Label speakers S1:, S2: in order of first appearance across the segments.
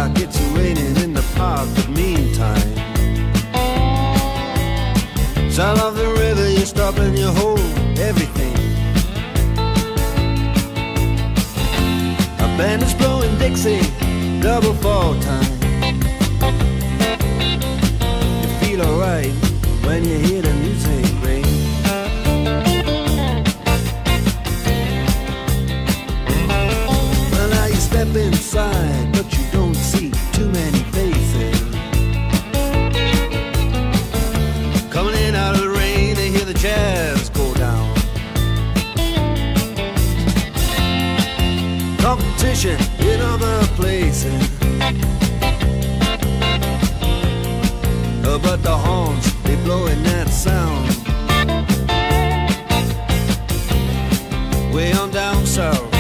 S1: like it's raining in the park, but meantime, sound of the river, you stop and you hold everything. A band is blowing Dixie, double fall time. You feel alright when you hear the music ring. Well, now you step inside, but you don't see too many faces. Coming in out of the rain, they hear the jazz go down. Competition in other places, but the horns, they blowing that sound. Way on down south,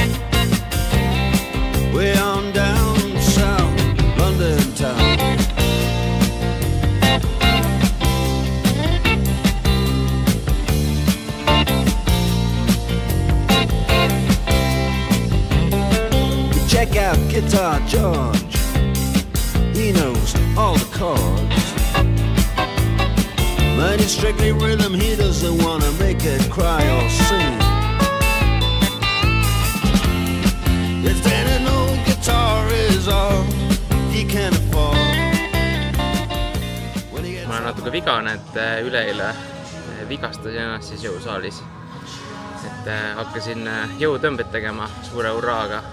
S1: way on down south, London town. Check out Guitar George, he knows all the chords. But it's strictly rhythm, he doesn't want to make it cry or sing. If any old guitar is all he can afford.
S2: Ma olen natuke vigane, et üleeile vigastasin ennast siis jõusaalis. Et hakkasin jõutõmbed tegema suure hurraaga.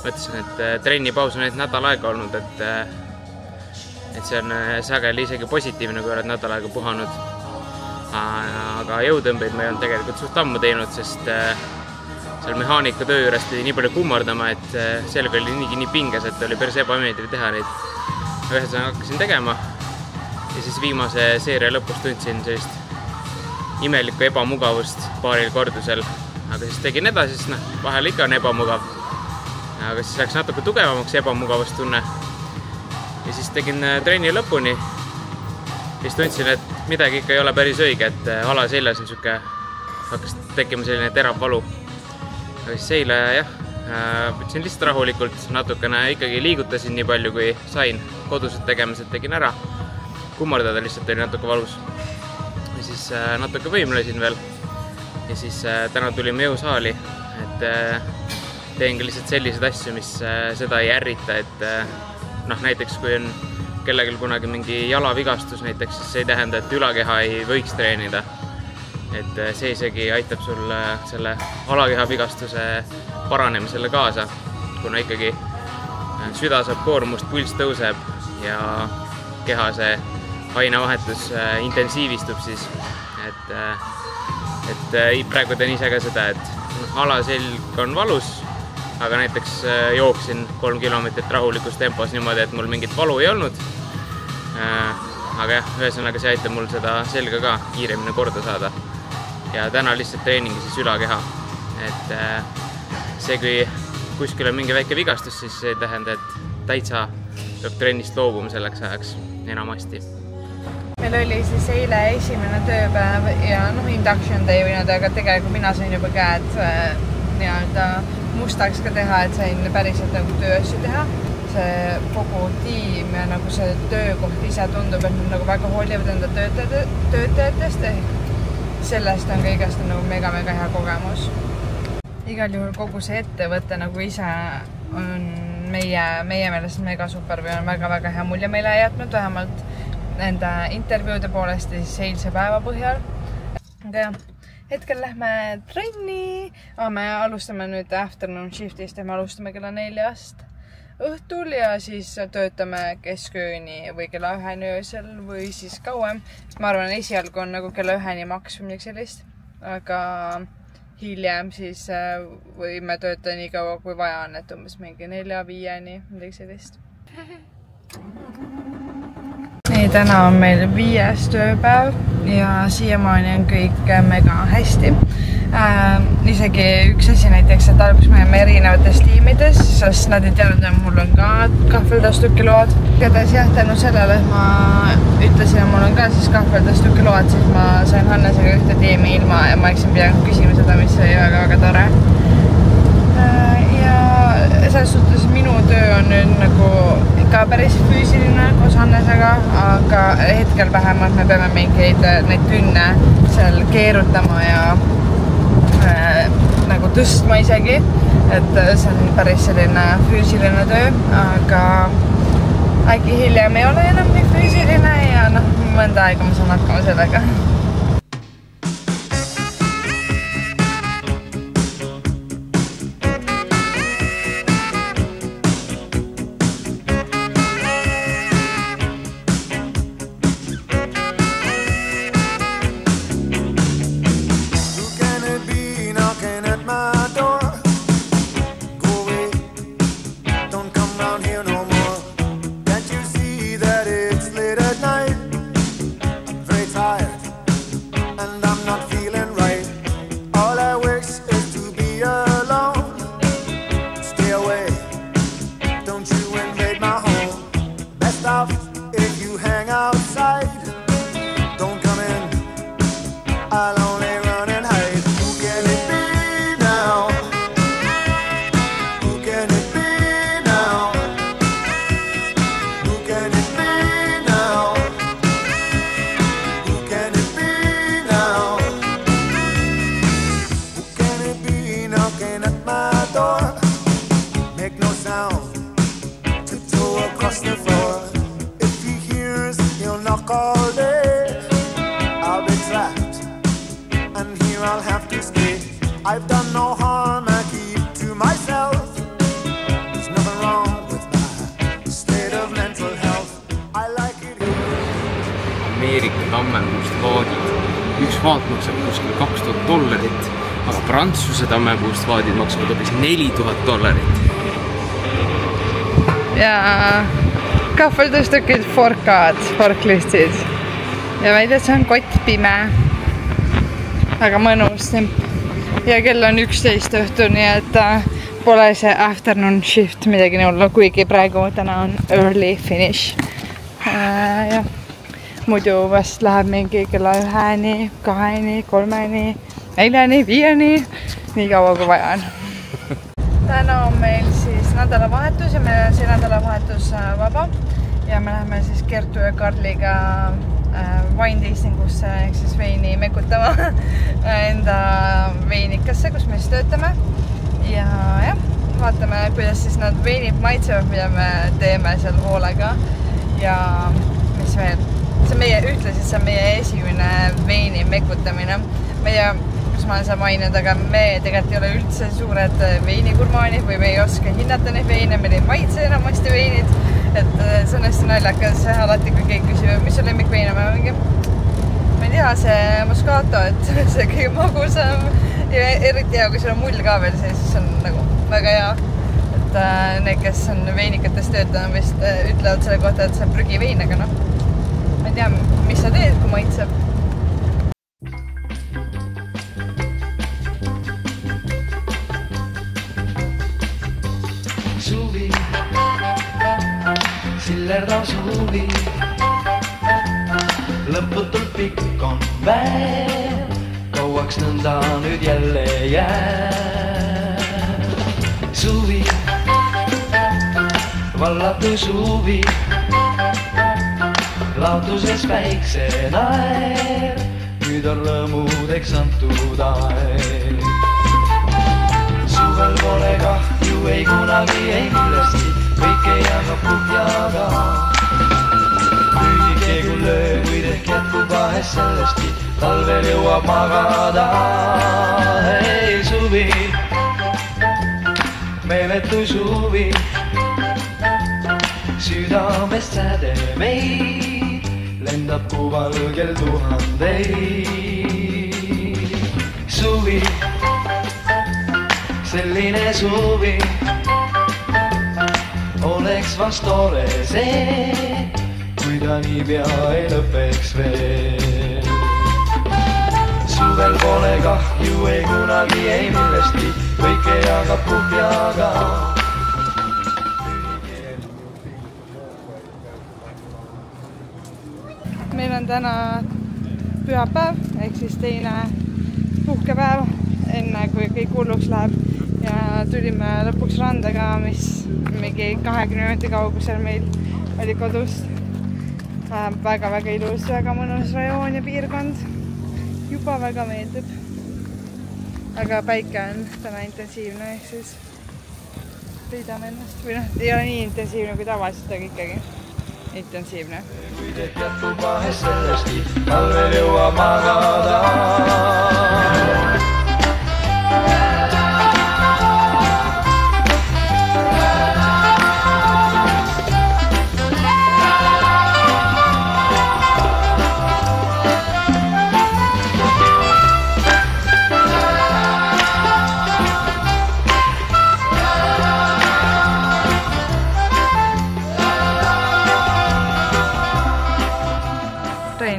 S2: Mõtlesin, et trennipaus on nädal aega olnud, et see on sageli isegi positiivne, kui oled nädal aega puhanud. Aga jõutõmbeid ma ei olnud tegelikult suht ammu teinud, sest seal mehaanika töö juures pidi nii palju kummardama, et selg oli nii pinges, et oli päris ebameeldiv teha neid. Ühesõnaga hakkasin tegema ja siis viimase seeria lõpus tundsin sellist imelikku ebamugavust paaril kordusel. Aga siis tegin edasi, sest vahel ikka on ebamugav. Aga siis läks natuke tugevamaks ebamugavustunne. Ja siis tegin trenni lõpuni. Siis tundsin, et midagi ikka ei ole päris õige, et alaseljas on siuke, hakkas tekkima selline terav valu. Aga siis eile võtsin lihtsalt rahulikult, natukene ikkagi liigutasin nii palju, kui sain. Kodused tegemised tegin ära. Kummardada lihtsalt oli natuke valus. Ja siis natuke võimlesin veel. Ja siis täna tulime jõusaali, et teengi lihtsalt sellised asju, mis seda ei ärrita, et näiteks kui on kellegil kunagi mingi jalavigastus näiteks, siis see ei tähenda, et ülakeha ei võiks treenida. Et see isegi aitab sul selle alakehavigastuse paranemisele kaasa, kuna ikkagi süda saab koormust, pulss tõuseb ja keha see ainevahetus intensiivistub siis. Et praegu teen ise ka seda, et alaselg on valus, aga näiteks jooksin 3 kilomeetrit rahulikus tempos niimoodi, et mul mingit valu ei olnud. Aga ühesõnaga see aitab mul seda selga ka kiiremini korda saada. Ja täna lihtsalt treeningi siis ülakeha. Et see, kui kuskil on mingi väike vigastus, siis see tähenda, et täitsa peab trennist loobuma selleks ajaks enamasti.
S3: Meil oli siis eile esimene tööpäev ja induction day või aga tegelikult mina sain juba käed mustaks ka teha, et sain päriselt tööasju teha. See kogu tiim ja see töökoht ise tundub, et nad väga hoolivad enda töötajatest. Sellest on kõigest mega hea kogemus. Igal juhul kogu see ettevõte ise on meie meelest mega super või on väga hea mulje meile jätnud, vähemalt nende intervjuude poolest ja siis eilse päeva põhjal. Aga jah, hetkel lähme trenni. Me alustame nüüd afternoon shiftist ja me alustame kella 4 õhtul ja siis töötame keskööni või kella 1 öösel või siis kauem. Ma arvan, esialgu on kella 1 maks või midagi sellist, aga hiljem siis võime töötada nii kaua kui vaja on, et umbes mingi 4-5 midagi sellist. Nii, täna on meil 5. tööpäev ja siiamaani on kõik mega hästi. Isegi üks asi näiteks, et alguses me oleme erinevates tiimides, sest nad ei teadnud, et mul on ka kahveldastükkiload. Igatahes jah, tänu sellele, et ma ütlesin, et mul on ka siis kahveldastükkiload, siis ma sain Hannesega ühte tiimi ilma ja ma eksin pidanud küsima seda, mis oli väga tore. Ja selles suhtes minu töö on nüüd nagu ikka päris füüsiline koos Hannesega, aga hetkel vähemalt me peame mingeid neid tünne seal keerutama ja nagu tõstma isegi, et see on päris selline füüsiline töö, aga äkki hiljem ei ole enam nii füüsiline ja noh, mõnda aega ma saan hakkama sellega.
S1: I've done no harm, I keep to myself. There's nothing wrong with my state of mental health. I like it here.
S2: Ameerika tammepuust vaadid. Üks vaat maksab kuskil $2000, aga Prantsuse tammepuust vaadid maksavad hoopis $4000.
S3: Ja kahveldustükid forkad, forklistid. Ja väide, see on kott pime. Väga mõnus. Ja kell on 11 õhtu, nii et pole see afternoon shift midagi nõulla, kuigi praegu täna on early finish. Ja muidu vast läheb mingi kella 1-ni, 2-ni, 3-ni, 4-ni, 5-ni, nii kaua kui vaja on. Täna on meil siis nädalavahetus ja meil on see nädalavahetus vaba ja me läheme siis Kertu ja Karliga wine tastingusse ehk siis veini mekutama enda veinikasse, kus me siis töötame ja vaatame, kuidas siis nad veinid maitsevad, mida me teeme seal hoolega ja mis veel, see meie ühtlasid, see on meie esimene veini mekutamine. Ma ei tea, kus ma olen seda maininud, aga me tegelikult ei ole üldse suured veinigurmaanid või me ei oska hinnata neid veine, meil ei maitse enamasti veinid. Et see on hästi naljakas, alati kui keegi küsib, mis on lemmikvein, ma mingi, ma ei tea, see Moscato, et see kõige magusam ja eriti hea, kui sul on mull ka veel, siis on nagu väga hea. Et need, kes on veinikates töötanud, vist ütlevad selle kohta, et see on prügivein, aga noh, ma ei tea, mis sa teed, kui maitseb.
S4: Suvi sillerdav suvi, lõputult pikk on veel, kauaks nõnda nüüd jälle jääb. Suvi, vallatu suvi, laotuses päikse naer, nüüd on rõõmudeks antud aeg. Suvel pole kahju ei kunagi, ei millestki, kõike jagab põhjaga. Püüdike kui löö, kuid ehk jätkub vahest sellestki, talvel jõuab magada. Hei suvi, meeletu suvi, südamest säde meid, lendab kui valgel tuhandeid. Suvi, selline suvi, oleks vast tore see, kui ta niipea ei lõpeks veel. Suvel pole kahju ei kunagi, ei millestki, kõike jagab põhjaga.
S3: Meil on täna pühapäev, ehk siis teine puhkepäev enne kui kõik hulluks läheb ja tulime lõpuks randa ka, mis mingi 20 minuti kaugusel meil oli kodust. Väga ilus, väga mõnus rajoon ja piirkond. Juba väga meeldib. Aga päike on täna intensiivne, ehk siis peidame ennast või ei ole nii intensiivne kui tavaliselt, aga ikkagi intensiivne.
S4: Kui teed jätkub vahest sellestki, talvel jõua magada.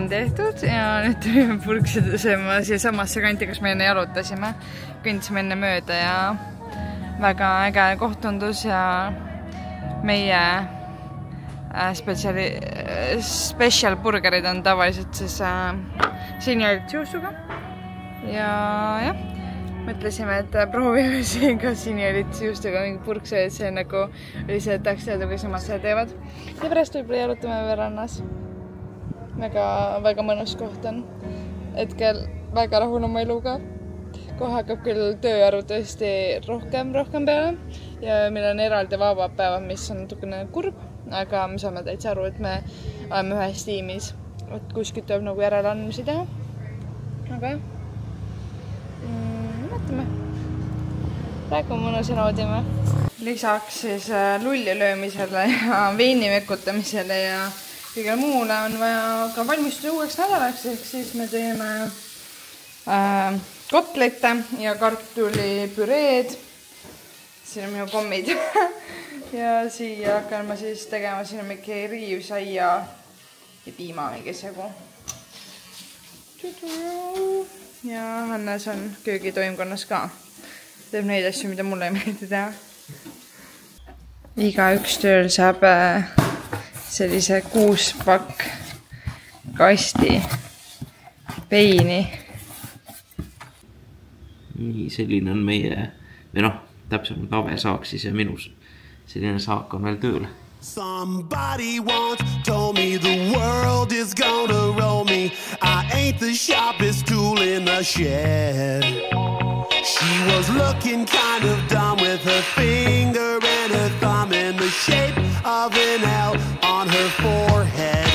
S3: Tehtud ja nüüd tulime purksida sööma siia samasse kanti, kus me enne jalutasime. Kõndisime enne mööda ja väga äge koht tundus ja meie special burgerid on tavaliselt siis siniolit juustuga. Ja jah, mõtlesime, et proovime siin ka siniolit juustuga mingi purkse, et see nagu oli see, et tahaks teada, kuidas nemad seda teevad. Ja pärast võib-olla jalutame rannas. Väga mõnus koht on. Hetkel väga rahul oma eluga. Kohe hakkab küll tööarvu tõesti rohkem peale. Ja meil on eraldi vabad päevad, mis on natukene kurb. Aga me saame täitsa aru, et me oleme ühes tiimis. Et kuskilt tuleb nagu järeleandmisi teha. Aga mõtleme. Praegu mõnus ja naudime. Lisaks siis lulli löömisele ja veini mekutamisele ja kõige muule on vaja ka valmistuda uueks nädalaks, ehk siis me teeme kotlette ja kartulipüreed. Siin on minu kommid. Ja siia hakkan ma siis tegema siin mingi riivsaia ja piima mingi segu. Ja Hannes on köögitoimkonnas ka. Teeb neid asju, mida mulle ei meeldi teha. Iga üks tööl saab sellise 6 pakk kasti veini.
S2: Nii, selline on meie, või noh, täpsemalt Ave saak siis ja minus. Selline saak on veel tööl.
S1: Somebody once told me the world is gonna roll me. I ain't the sharpest tool in the shed. She was looking kind of dumb with her finger and her thumb in the shape of an L on her forehead.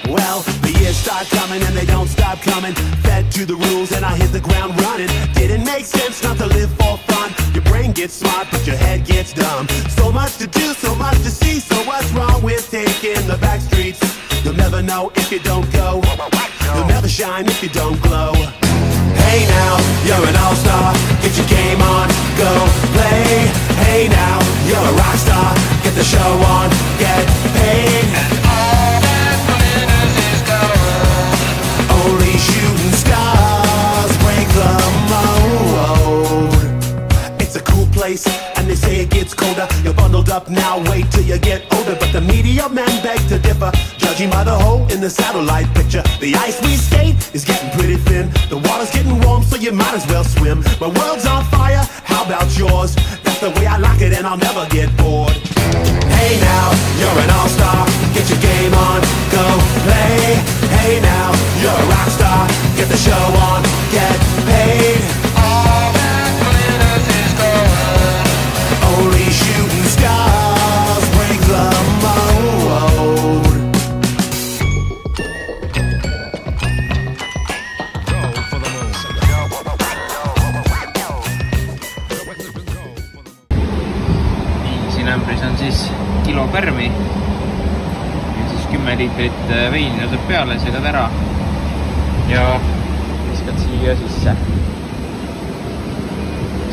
S1: Well, the years start coming and they don't stop coming. Fed to the rules and I hit the ground running. Didn't make sense not to live for fun. Your brain gets smart but your head gets dumb. So much to do, so much to see. So what's wrong with taking the back streets? You'll never know if you don't go. You'll never shine if you don't glow. Hey now, you're an all-star. Get your game on, go play. Hey now, you're a rock star. Get the show on, get paid. And all that glitters is gold. Only shooting stars break the mold. It's a cool place, and they say it gets colder. You're bundled up now, wait till you get older. But the media men beg to differ, judging by the hole in the satellite picture. The ice we skate is getting pretty thin. The water's getting warm, so you might as well swim. My world's on fire, how about yours? That's the way I like it, and I'll never get bored. Hey now, you're an all-star. Get your game on, go play. Hey now, you're a rock star. Get the show on, get paid. All that glitters is gold. Only shooting stars break the mold.
S2: Siin ämbris on siis kilo pärmi ja siis 10 liitrit veini laseb peale, segad ära ja viskad siia sisse.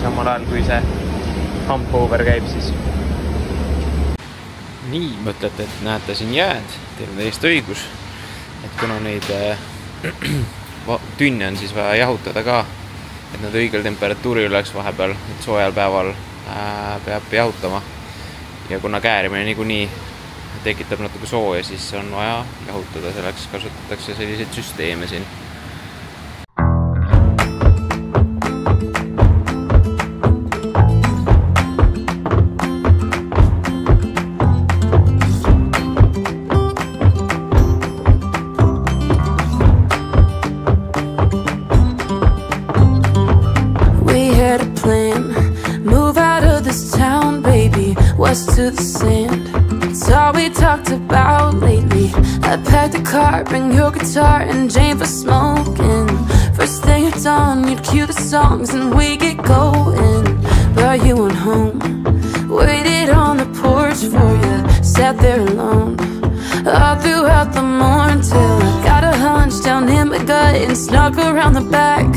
S2: Samal ajal kui see hump-over käib siis. Nii, mõtlete, et näete siin jääd, teil on täiesti õigus, et kuna neid tünne on siis vaja jahutada ka, et nad õigel temperatuuril oleks vahepeal, et soojal päeval peab jahutama. Ja kuna käärimine niikuinii tekitab natuke sooja, siis on vaja jahutada, selleks kasutatakse selliseid süsteeme siin.
S5: us to the sand. It's all we talked about lately. I packed the car, bring your guitar and Jane for smoking. First thing at dawn, you'd cue the songs and we get going. But you went home, waited on the porch for you, sat there alone all throughout the morning till I got a hunch down in my gut and snuck around the back.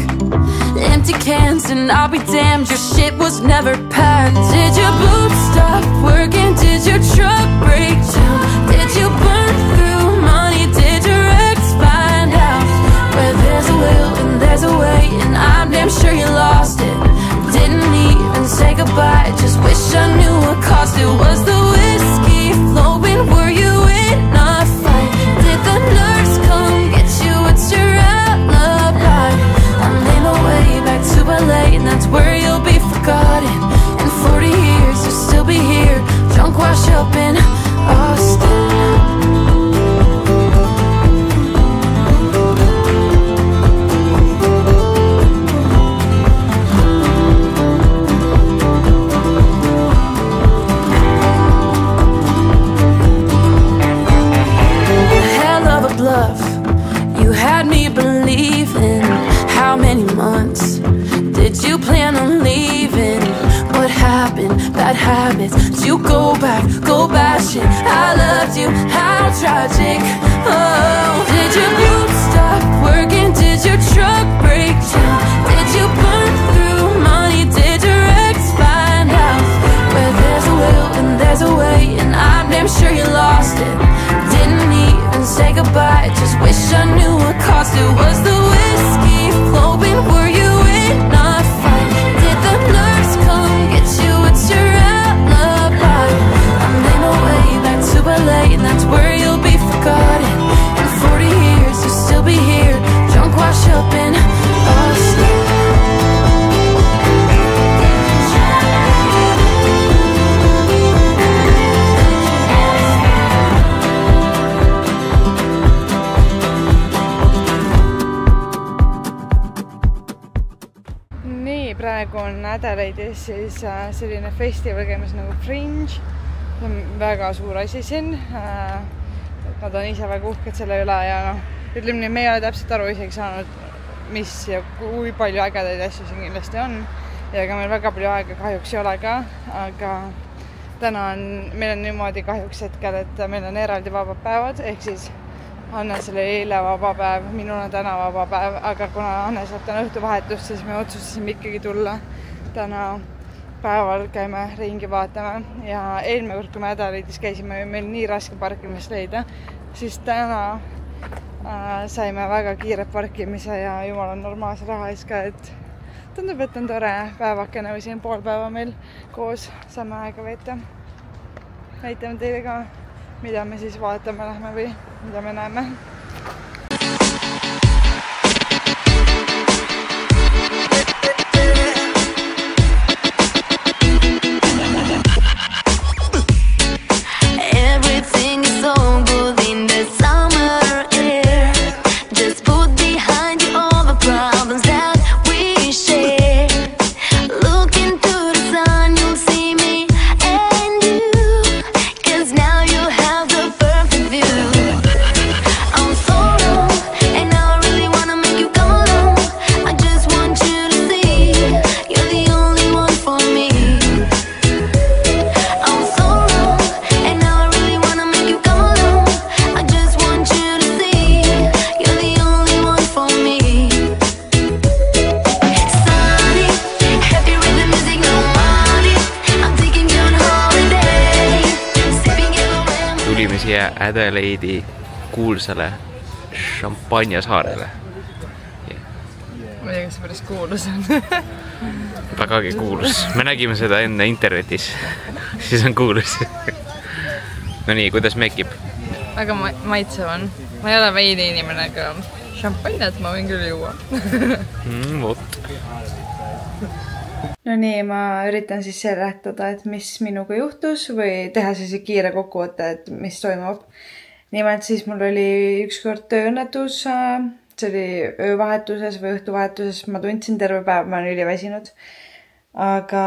S5: Empty cans and I'll be damned, your shit was never packed. Did your boots stop working? Did your truck break down? Did you burn through money? Did your ex find out? Where there's a will and there's a way, and I'm damn sure you lost it. Didn't even say goodbye, just wish I knew what cost it. Was the whiskey flowing? Were you in a fight? Did the nurse come get you? What's your alibi? I made my way back to LA, and that's where you'll be forgotten. In 40 years you'll still be here, drunk wash up in Austin. You had me believing. How many months did you plan on leaving? What happened? Bad habits. Did you go back, go bashing? I loved you, how tragic. Oh, did your boots stop working? Did your truck break down? Did you burn through money? Did your ex find out? Where there's a will and there's a way, and I'm damn sure you lost it. Didn't even say goodbye, just wish I knew what cost it. Was the whiskey flowing? Were you in a fight? Did the nurse come get you? What's your alibi? I made my way back to LA, and that's where you'll be forgotten. In 40 years you'll still be here, drunk wash up in Austin.
S3: Praegu on Adelaide'is siis selline festival käimas nagu Fringe. See on väga suur asi siin. Nad on ise väga uhked selle üle ja ütleme nii, me ei ole täpselt aru isegi saanud, mis ja kui palju ägedaid asju siin kindlasti on. Ja ega meil väga palju aega kahjuks ei ole ka, aga täna on, meil on niimoodi kahjuks hetkel, et meil on eraldi vabad päevad, ehk siis Hannes oli eile vaba päev, minul on täna vaba päev, aga kuna Hannes on täna õhtuvahetust, siis me otsustasime ikkagi tulla täna päeval, käime ringi vaatama. Ja eelmine kord, kui me Adelaide'is käisime, meil nii raske parkimist leida, siis täna saime väga kiiret parkimise ja jumal on normaalse raha ees ka, et tundub, et on tore päevakene või siin pool päeva meil koos saame aega veeta. Näitame teile ka, mida me siis vaatame lähme või mida me näeme.
S5: Everything is so good in the summer air. Just put behind you all the problems that we share. Look into the sun, you'll see me and you. 'Cause now you have the perfect view. I'm so low, and now I really wanna make you come along. I just want you to see, you're the only one for me. I'm so low, and now I really wanna make you come along. I just want you to see, you're the only one for me. Sunny, happy with the music, no money. I'm taking you on holiday, sipping yellow lemon.
S2: Tulime siia Adelaide'i kuulsale Champagne saarele.
S3: Ma ei tea, kas see päris kuulus on.
S2: Vägagi kuulus. Me nägime seda enne internetis. Siis on kuulus. No nii, kuidas mekib?
S3: Väga maitsev on. Ma ei ole veini inimene, aga šampainet ma võin küll juua.
S2: Vot.
S3: No nii, ma üritan siis seletada, et mis minuga juhtus või teha siis kiire kokkuvõte, et mis toimub. Nimelt siis mul oli ükskord tööõnnetus, see oli öövahetuses või õhtuvahetuses, ma tundsin terve päev, ma olen üliväsinud. Aga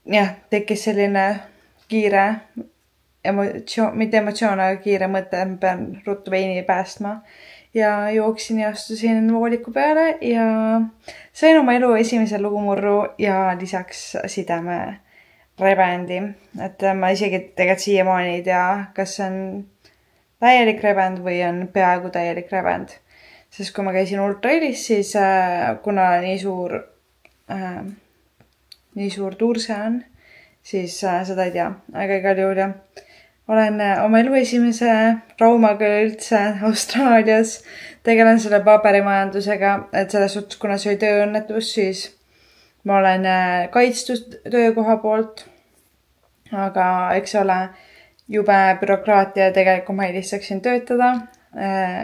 S3: jah, tekkis selline kiire mitte emotsioon, aga kiire mõte, ma pean ruttu veini päästma. Ja jooksin ja astusin vooliku peale ja sain oma elu esimese lugumurru ja lisaks sideme rebendi. Et ma isegi tegelikult siiamaani ei tea, kas see on täielik rebend või on peaaegu täielik rebend. Sest kui ma käisin ultrailis, siis kuna nii suur tuurse on, siis seda ei tea. Aga igal juhul jah. Olen oma elu esimese raumaga üldse Austraalias. Tegelen selle paberimajandusega, et selles suhtes, kuna see oli tööõnnetus, siis ma olen kaitstud töökoha poolt. Aga eks ole jube bürokraatia tegelikult ma eelistaksin töötada.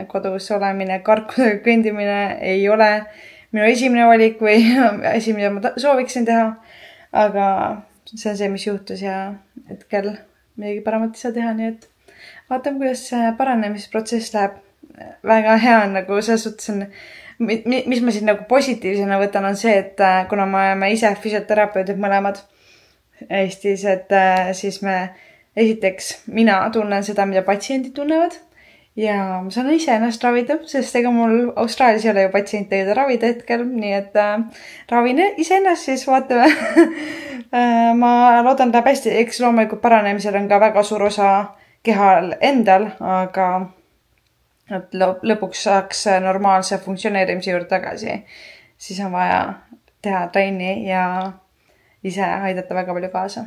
S3: Kodus olemine, karkudega kõndimine ei ole minu esimene valik või asi, mida ma sooviksin teha. Aga see on see, mis juhtus ja hetkel midagi paremat ei saa teha, nii et vaatame, kuidas see paranemisprotsess läheb. Väga hea on nagu selles suhtes on, mis ma siin nagu positiivsena võtan, on see, et kuna me oleme ise füsioterapeudid mõlemad Eestis, et siis esiteks mina tunnen seda, mida patsiendid tunnevad ja ma saan ise ennast ravida, sest ega mul Austraalias ei ole ju patsiente, keda ravida hetkel, nii et ravin ise ennast, siis vaatame. Ma loodan, läheb hästi, eks loomulikult paranemisel on ka väga suur osa kehal endal, aga lõpuks saaks normaalse funktsioneerimise juurde tagasi. Siis on vaja teha trenni ja ise aidata väga palju kaasa.